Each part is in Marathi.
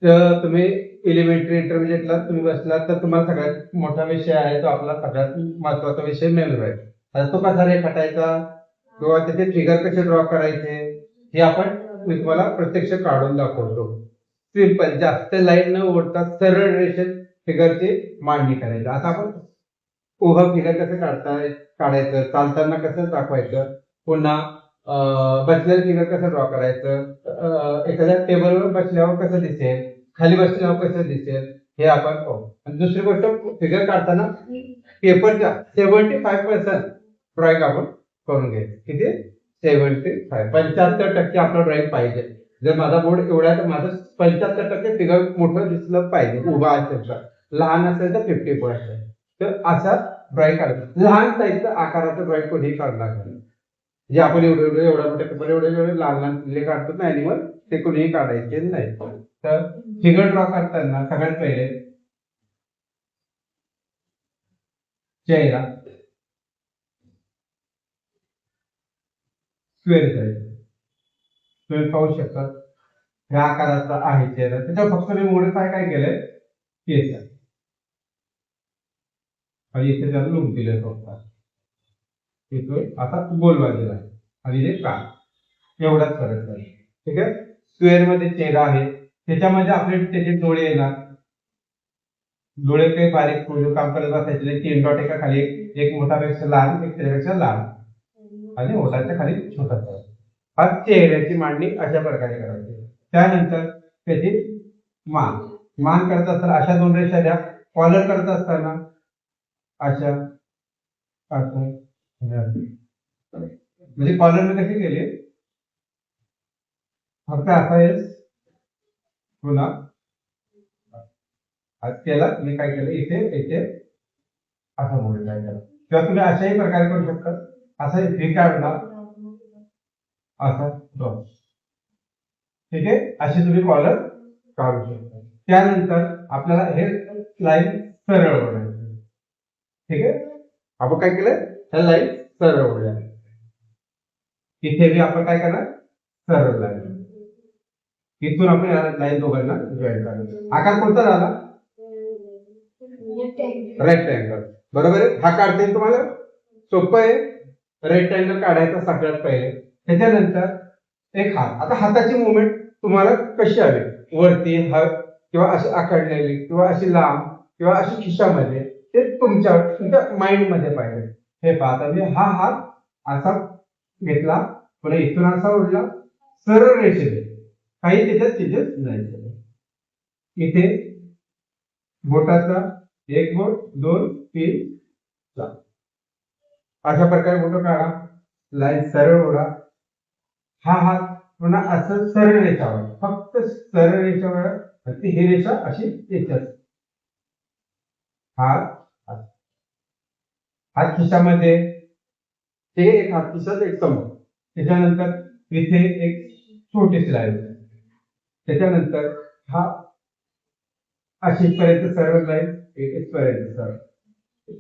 तर तुम्ही एलिमेंटरी इंटरमिजिएटला तुम्ही बसलात तर तुम्हाला सगळ्यात मोठा विषय आहे तो आपला सगळ्यात महत्वाचा विषय मेमरी आहे. आता तो कसा रेखाटायचा किंवा त्याचे फिगर कसे ड्रॉ करायचे हे आपण मी तुम्हाला प्रत्यक्ष काढून दाखवतो. सिंपल, जास्त लाईन न ओढता सरळ रेषेत फिगरची मांडणी करायची. आता आपण उभं फिगर कसं काढायचं, चालताना कसं दाखवायचं, पुन्हा बसलेलं फिगर कसं ड्रॉ करायचं, एखाद्या टेबलवर बसल्यावर कसं दिसेल, खाली बसल्यावर कसं दिसेल, हे आपण पाहू. आणि दुसरी गोष्ट, फिगर काढताना पेपरच्या 75% ड्रॉइंग आपण करून घ्यायचं. किती? 75% आपलं ड्रॉइंग पाहिजे. जर माझा बोर्ड एवढा आहे तर माझं 75% फिगर मोठं दिसलं पाहिजे उभा असेल तर. लहान असेल तर 50%. तर असा ड्रॉइंग काढायचं. लहान साईजचं आकाराचं ड्रॉइंग कोणीही काढणार नाही. जे आपण एवढा मोठ्या पेपर एवढे लहान लहान किल्ले काढतो ना ॲनिमल, ते कोणीही काढायचे नाही. तर फिगर ड्रॉ करताना सगळ्यात पहिले चेहरा स्क्वेअर करायचा. तुम्ही पाहू शकता या आकाराचा आहे चेहरा. त्याच्यावर फक्त मी मॉडिफाय काय केलंय, केस आणि इथे त्याला लूप दिले फक्त. येतोय आता गोल बाजूला आहे आणि हे का एवढाच फरक आहे. ठीक आहे. स्क्वेअर मध्ये चेहरा आहे, त्याच्यामध्ये आपले त्याचे डोळे येणार. डोळे काही बारीक काम करत असायचे. 3 डॉट एका खाली एक मोठापेक्षा लहान, एक त्याच्यापेक्षा लहान आणि ओठाच्या खाली छोटासा. हा चेहऱ्याची मांडणी अशा प्रकारे करायची. त्यानंतर त्याची मान मान करत असताना अशा 2 रेषा द्या. कॉलर करत असताना अशा म्हणजे कॉलर मी कशी केली, फक्त असा येस पुन्हा केला. मी काय केलं, इथे असं मोड काय केलं. किंवा तुम्ही अशाही प्रकारे करू शकता. असं हे काढणार असा ड्रॉप. ठीक आहे. अशी तुम्ही कॉलर काढू शकता. त्यानंतर आपल्याला हे लाईन सरळ ओढायची. ठीक आहे. आपण काय केलं, ह्या लाईन सरळ ओढल्या. इथे बी आपण काय करणार, सरळ लाईन. इथून आपण या लाईन दोघांना जॉईन करणार. आकार कोणता झाला, रेक्टँगल. बरोबर आहे. हा काढता येईल तुम्हाला, सोपं आहे. रेक्टँगल काढायचा सगळ्यात पहिले. त्याच्यानंतर एक हात. आता हाताची मुवमेंट तुम्हाला कशी हवी, वरती हात किंवा अशी आखडलेली किंवा अशी लांब किंवा अशी खिशामध्ये, ते तुमच्या माइंड मध्ये पाहिजे. हे पाहता मी हा हात असा घेतला, पुन्हा इथून असा ओढला, सरळ रेषेने, काही त्याच्यात चेंजेस नाही. इथे बोटाचा 1 बोट 2 3 4 अशा प्रकारे बोट काढा. लाईन सरळ ओढा. हा हात पुन्हा असं सरळ रेषावर, फक्त सरळ रेषावर. ही रेषा अशी याच्यात, हात हात खिशामध्ये, ते एक हात खिशात एक समोर. त्याच्यानंतर इथे एक छोटीशी लाईन. त्याच्यानंतर हा अशी पर्यंत सरळ लाईन, एक पर्यंत सरळ.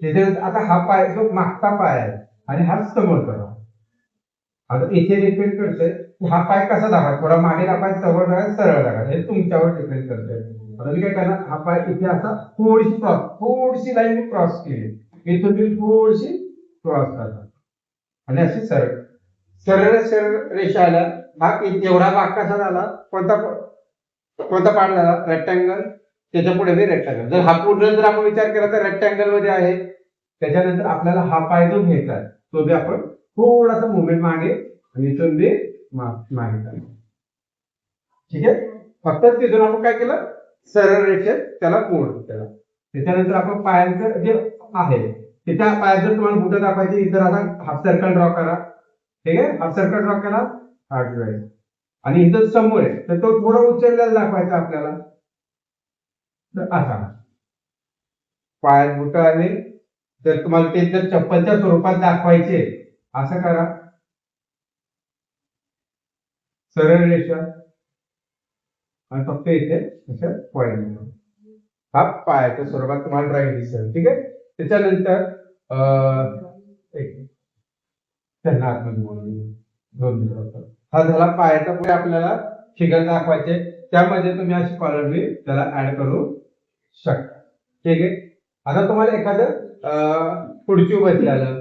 त्याच्यानंतर आता हा पाय जो मागचा पाय आहे आणि हा समोरचा. आता इथे डिपेंड करतंय की हा पाय कसा दाखवा, थोडा मागे दाखवायचा, समोर दाखवायचा, सरळ दाखवायचा, हे तुमच्यावर डिपेंड करतंय. आता मी काय करणार, हा पाय इथे असा थोडीशी लाईन क्रॉस केली, इथून तुम्ही थोडीशी क्रॉस करता आणि अशी सरळ सरळ रेषा आल्या. हा एवढा भाग कसा झाला, कोणता पार्ट झाला, रेक्टँगल. त्याच्या पुढे बी रेक्टँगल. जर हा पूर्ण जर आपण विचार केला तर रेक्टँगल मध्ये आहे. त्याच्यानंतर आपल्याला हा पाय जो घ्यायचा आहे तो बी आपण थोडासा मुवमेंट मागे आणि इथून बी मागे करा. ठीक आहे. फक्त तिथून आपण काय केलं, सरळ रेषेत त्याला मोड केला. त्याच्यानंतर आपण पायांचं जे आहे त्या पायाचं तुम्हाला कुठं दाखवायचे, इतर आता हाफ सर्कल ड्रॉ करा. ठीक आहे. हाफ सर्कल ड्रॉ केला, हा ड्रॉइंग. आणि इथं समोर आहे तर तो थोडा उचललेला दाखवायचा आपल्याला. तर असा पायात बुट आले तर तुम्हाला ते जर चप्पलच्या स्वरूपात दाखवायचे, असं करा, सरळ रेषा आणि फक्त इथे अशा पॉइंट. हा पायाच्या स्वरूपात तुम्हाला ड्रॉइंग दिसेल. ठीक आहे. त्याच्यानंतर त्यांना हा झाला पायाचा. पुढे आपल्याला फिगर दाखवायचे त्यामध्ये तुम्ही अशी कॉलम बी त्याला ऍड करू शकता. ठीक आहे. आता तुम्हाला एखादं खुर्ची बसलेलं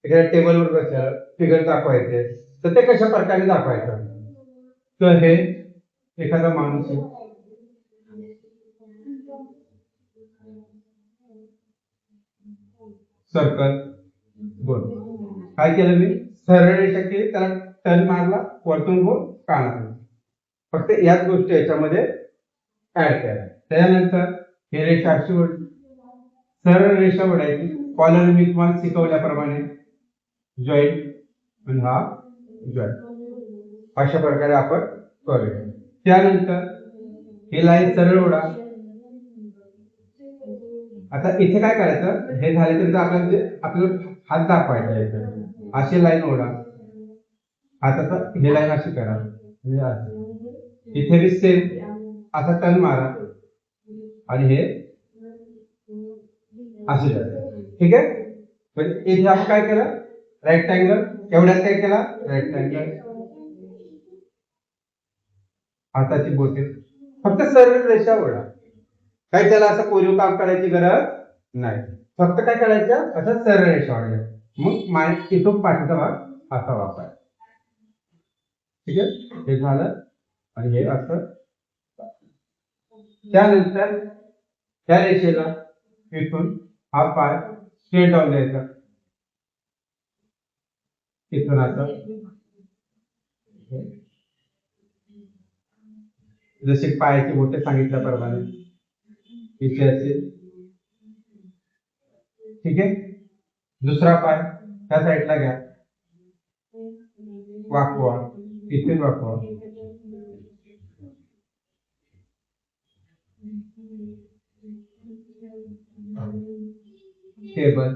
एखाद्या टेबलवर बसलेलं फिगर दाखवायचे तर ते कशा प्रकारे दाखवायचं. तर हे एखादा माणूस सर्कल गोल काय केलं मी सरळ रेषा केली त्याला टर्न मारला वरतून गोल काढला. फक्त याच गोष्टी याच्यामध्ये ऍड केल्या. त्यानंतर हे रेषा अशी ओढली सरळ रेषा ओढायची कॉलर मी तुम्हाला शिकवल्याप्रमाणे जॉईंट आणि हा जॉईंट अशा प्रकारे आपण करूया. त्यानंतर हे लाईन सरळ ओढा. आता इथे काय करायचं हे झाल्यानंतर आपल्याला हात दाखवायचा इथे अशी लाईन ओढा. आता हे लाईन अशी करा इथे बी सेम असा टर्न मारा आणि हे असे जाते. ठीक आहे. म्हणजे इथे आपण काय केलं रेक्टँगल एवढ्यात काय केला रेक्टँगल हाताची बोटे फक्त सरळ रेषा ओढा. काय त्याला असं कोरीव काम करायची गरज नाही. फक्त काय करायचं असं सरळ रेषा ओढायच्या. मग माइंड इथून पाठीचा भाग असा वापर. ठीक आहे. हे झालं आणि हे असं. त्यानंतर त्या रेषेला इथून हा पाय स्ट्रेट डाऊन द्यायचा इथून असं जसे पायाचे बोटे सांगितल्याप्रमाणे इथे असेल. ठीक आहे. दुसरा पाय त्या साईडला घ्या वाकवा इथे वाकवा टेबल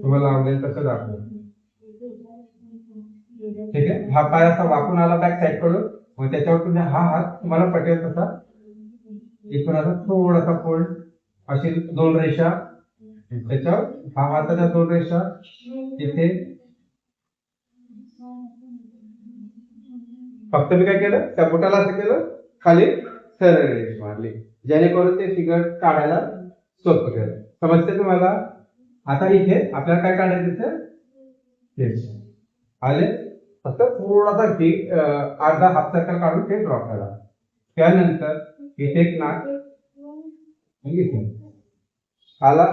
तुम्हाला आवडेल तसं दाखवा. ठीक आहे. हा पाय असा वाकून आला बॅक साईड कडून मग त्याच्यावर तुम्ही हा हात तुम्हाला पटेल तसा इथून आता थोडासा फोल्ड अशी दोन रेषा त्याच्यावर हा हाताच्या दोन रेषा इथे. फक्त मी काय केलं त्या बोटाला असं केलं खाली सरळ रेष मारली जेणेकरून ते फिगर काढायला सोपं केलं. समजते तुम्हाला. आता इथे आपल्याला काय काढायचं इथे आले फक्त थोडासा अर्धा हाफ सर्कल काढून ते ड्रॉ करा. त्यानंतर इथे एक नाक इथे आला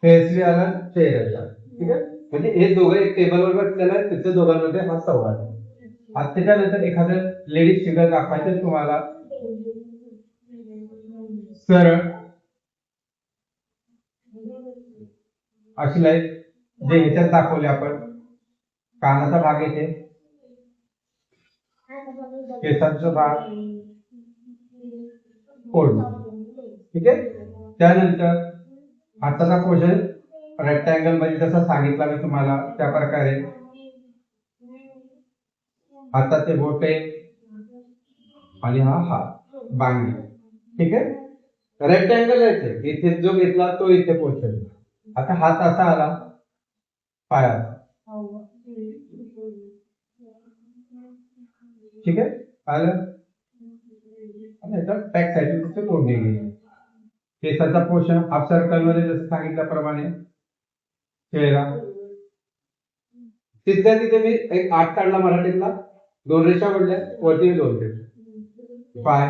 फेस आला चेहऱ्याचा. ठीक आहे. म्हणजे हे दोघं एक टेबलवर बसलेलं आहे तिथे दोघांमध्ये हा संवाद. आता त्याच्यानंतर एखादं लेडीज फिगर दाखवायचं तुम्हाला सरळ अशी लाईन जे ह्याच्यात दाखवले आपण कानाचा भाग येते केसांचा भाग फोल्ड. ठीक आहे. त्यानंतर हाताचा पोझिशन रेक्टँगल मध्ये जसं सांगितलं मी तुम्हाला त्या प्रकारे हाताचे बोटे आणि हा हात बांगडी. ठीक आहे. रेक्टँगल आहे इथे जो घेतला तो इथे पोहोचेल. आता हात असा आला पायात. ठीक आहे. आलं बॅक साईड तोडणे गेली. केसाचा पोर्शन हाफ सर्कल मध्ये जसं सांगितल्याप्रमाणे चेहरा तिथल्या तिथे मी एक आठ काढला मराठीतला दोन रेषा ओढल्या वरती दोन रेषा पाय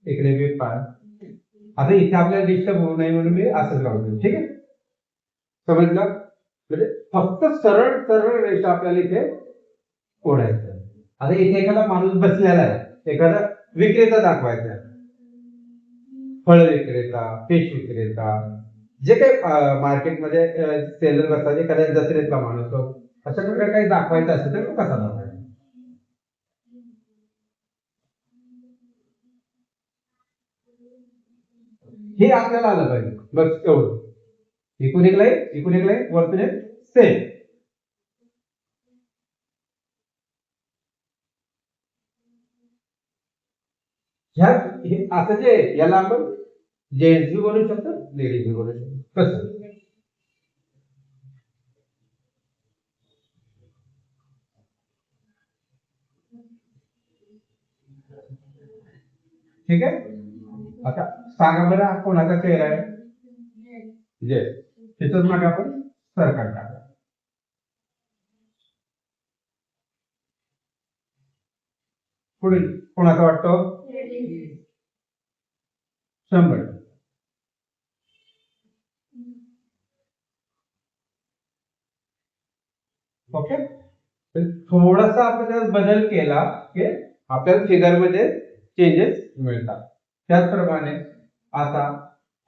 इकडे बी पाय. आता इथे आपल्याला डिस्टर्ब होऊ नये म्हणून मी असंच लावतो. ठीक आहे. समजलं. म्हणजे फक्त सरळ सरळ रेषा आपल्याला इथे ओढायचं. आता इथे एखादा माणूस बसलेला आहे एखादा विक्रेता दाखवायचा फळ विक्रेता फिश विक्रेता जे काही मार्केटमध्ये सेलर बसतात एखाद्या जत्रेतला माणूस अशा प्रकारे काही दाखवायचं असेल तर कसा दाखवायचा हे आपल्याला आलं पाहिजे. बस एवढं. इकून एक लाईन वरतून एक सेम. ह्या असं जे याला आपण जेंट्स बी बनवू शकतात, लेडीज बी बनवू शकतात. कसं ठीक आहे. आता सांगा बरं हा कोणाचा चेहरा आहे? जे त्याच्याच मागे आपण सर्कल टाका. पुढे कोणाचा वाटतो? 100. ओके. थोडासा आपण त्यात बदल केला की आपल्याला फिगर मध्ये चेंजेस मिळतात. त्याचप्रमाणे आता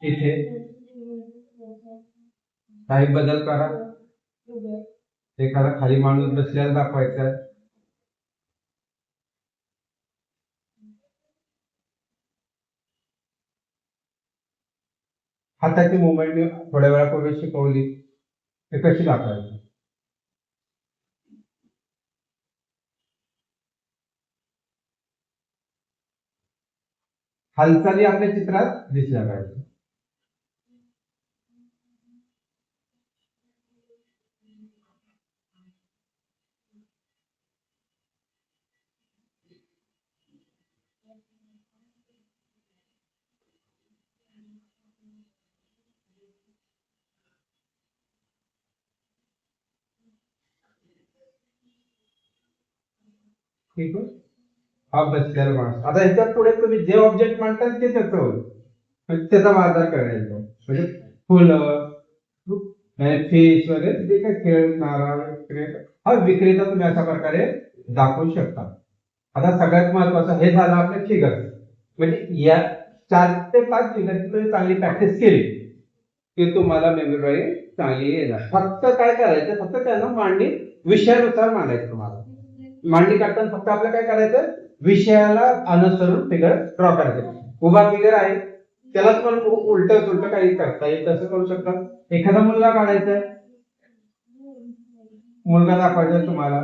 इथे काही बदल करा. एखादा खाली माणूस बसलेला दाखवायचा. हाताची मुवमेंट मी थोड्या वेळापूर्वी शिकवली, ते कशी दाखवायची. हालचाली आपल्या चित्रात दिसल्या पाहिजे. ठीक आहे. हा बसलेला माणूस. आता ह्याच्यात पुढे तुम्ही जे ऑब्जेक्ट मांडताल ते त्याचं होईल, त्याचा बाजार करायचा. म्हणजे फुलं, फिश वगैरे जे काही खेळणारा विक्रेता, हा विक्रेता तुम्ही अशा प्रकारे दाखवू शकता. आता सगळ्यात महत्वाचं हे झालं आपल्या फिगर. म्हणजे या 4 ते 5 फिगरची तुम्ही चांगली प्रॅक्टिस केली की तुम्हाला मेमरी चांगली येणार. फक्त काय करायचं, फक्त त्यांना मांडणी विषयानुसार मांडायचं. तुम्हाला मांडणी करताना फक्त आपलं काय करायचं, विषयाला अनुसरून फिगर ड्रॉ करायचं. उभा फिगर आहे त्याला तुम्हाला उलट सुलट काही करता येईल तसं करू शकता. एखादा मुलगा काढायचा, मुलगा दाखवायचा तुम्हाला.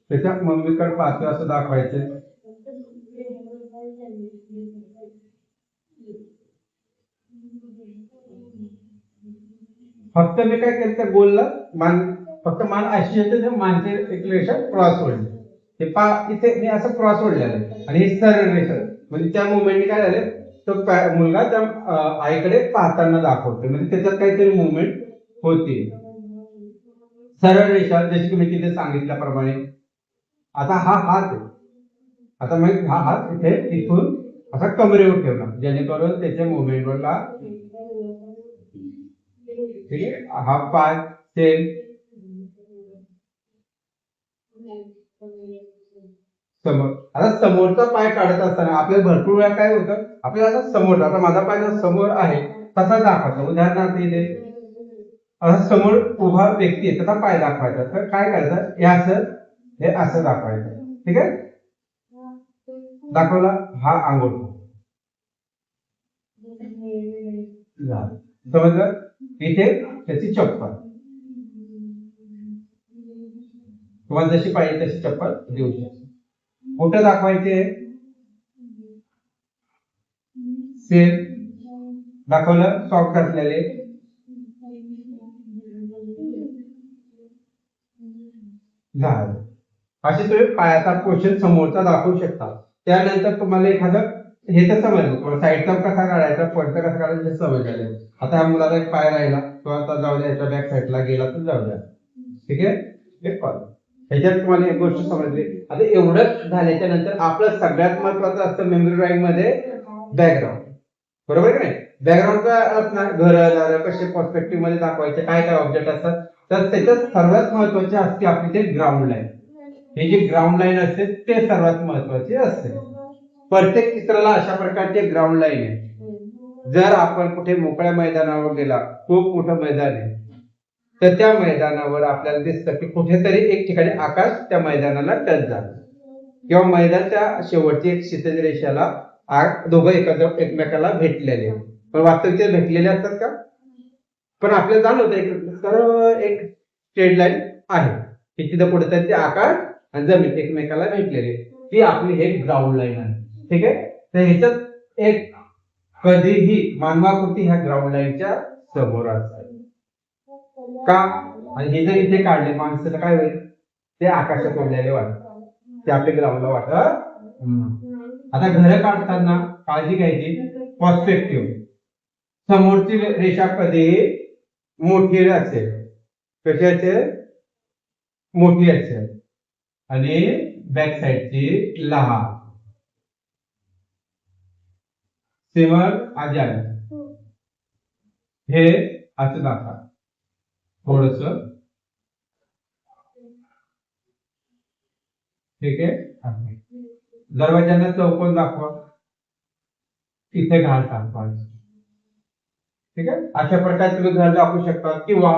त्याच्या मम्मीकडे पाहतो असं दाखवायचं. फक्त मी काय केलं, त्या गोलला मान, फक्त मान अशी येते, मानचे एक रेषा क्रॉस ओढली. हे इथे मी असं क्रॉस ओढलेलं आहे आणि हे सरळ रेषा, म्हणजे त्या मुवमेंटने काय झाले, तो मुलगा त्या आईकडे पाहताना दाखवतो, म्हणजे त्याच्यात काहीतरी मुवमेंट होती. सरळ रेषा जशी तुम्ही तिथे सांगितल्याप्रमाणे. आता हा हात आहे. आता मग हा हात इथे इथून असा कमरेवर ठेवला, जेणेकरून त्याच्या मुवमेंटवरला. ठीक आहे. हा पाय सेम समोर. आता समोरचा पाय काढत असताना आपल्याला भरपूर वेळा काय होतं, आपल्याला समोर, आता माझा पाय समोर आहे तसा दाखवायचा. उदाहरणार्थ इथे समोर उभा व्यक्ती आहे तसा पाय दाखवायचा. तर काय करायचं, हे असं दाखवायचं. ठीक आहे. दाखवला, हा अंगूठ समजलं. इथे त्याची चप्पल, तुम्हाला जशी पाहिजे तशी चप्पल देऊ शकतो. कुठं दाखवायचे, सेम दाखवलं. सॉक्स घातलेले झालं. असे तुम्ही पायाचा पोर्शन समोरचा दाखवू शकता. त्यानंतर तुम्हाला एखादं हे तर समजलं, साईडचा कसा काढायचा, पडता कसा काढायचा हे समजलं. आता ह्या मुलाला एक पाय राहिला, तो आता जाऊ द्या, याच्या बॅक साईडला गेला तर जाऊ द्या. ठीक आहे. ह्याच्यात तुम्हाला एक गोष्ट समजली. आता एवढं झाल्याच्या नंतर आपलं सगळ्यात महत्वाचं असतं मेमरी ड्रॉइंग मध्ये बॅकग्राऊंड. बरोबर की नाही. बॅकग्राऊंड काय असणार, घर कसे पर्स्पेक्टिव्ह मध्ये दाखवायचे, काय काय ऑब्जेक्ट असतात. तर त्याच्यात सर्वात महत्वाचे असते आपली ते ग्राउंड लाईन. हे जे ग्राउंड लाईन असते ते सर्वात महत्वाचे असते. प्रत्येक चित्राला अशा प्रकारचे ग्राउंड लाईन आहे. जर आपण कुठे मोकळ्या मैदानावर गेला, खूप मोठं मैदान आहे, तर त्या मैदानावर आपल्याला दिसतं की कुठेतरी एक ठिकाणी आकाश त्या मैदानाला टच झालं, किंवा मैदानाच्या शेवटची एक क्षितिज रेषेला दोघं एकमेकाला भेटलेले. पण वास्तविक भेटलेले असतात का? पण आपल्याला जाणवतं एक सरळ एक स्ट्रेट लाईन आहे की तिथं कुठेतरी ते आकार आणि जमीन एकमेकाला भेटलेली, ती आपली हे ग्राउंड लाईन आहे. ठीक आहे. तर ह्याच्यात एक कधीही मानवाकृती ह्या ग्राउंड लाईनच्या समोर असावी का, आणि हे जर इथे काढले माणसाला काय होईल, ते आकाशात उडलेले वाटत, ते आपल्या ग्राउंडला वाटत. आता घर काढताना काळजी घ्यायची, पर्स्पेक्टिव्ह समोरची रेषा कधी मोठी असेल, कशी असेल, मोठी असेल, आणि बॅक साईडची लहान. सिमर आजी आली हे असं दाखवा थोडस. ठीक आहे. दरवाजांना चौकोन दाखवा, इथे घाल टाकवा. ठीक आहे. अशा प्रकारे तुम्ही घर दाखवू शकता. किंवा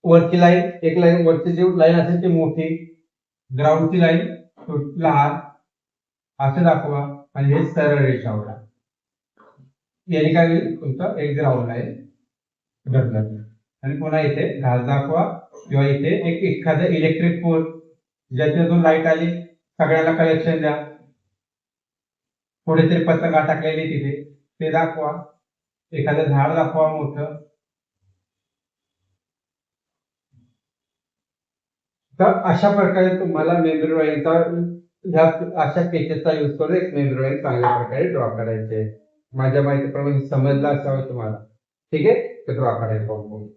वरची लाईन, एक लाईन वरची जी लाईन असेल ती मोठी, ग्राउंडची लाईन लहान, असं दाखवा. आणि हे सरळ रेषा ओढा. याने काय होईल, तुमचं एक ग्राउंड लाईन घडलं. आणि पुन्हा इथे घास दाखवा, किंवा इथे एक एखादं इलेक्ट्रिक पोल ज्याच्यातून लाईट आली, सगळ्याला कनेक्शन द्या. कुठेतरी पतंगा टाकलेली तिथे, ते दाखवा. एखादं झाड दाखवा मोठं. तर अशा प्रकारे तुम्हाला मेमरी ड्रॉइंगचा ह्या अशा पेजेसचा यूज करून एक मेमरी ड्रॉइंग चांगल्या प्रकारे ड्रॉ करायचे. माझ्या माहितीप्रमाणे समजलं असावं तुम्हाला. ठीक आहे. ते ड्रॉ करायचं.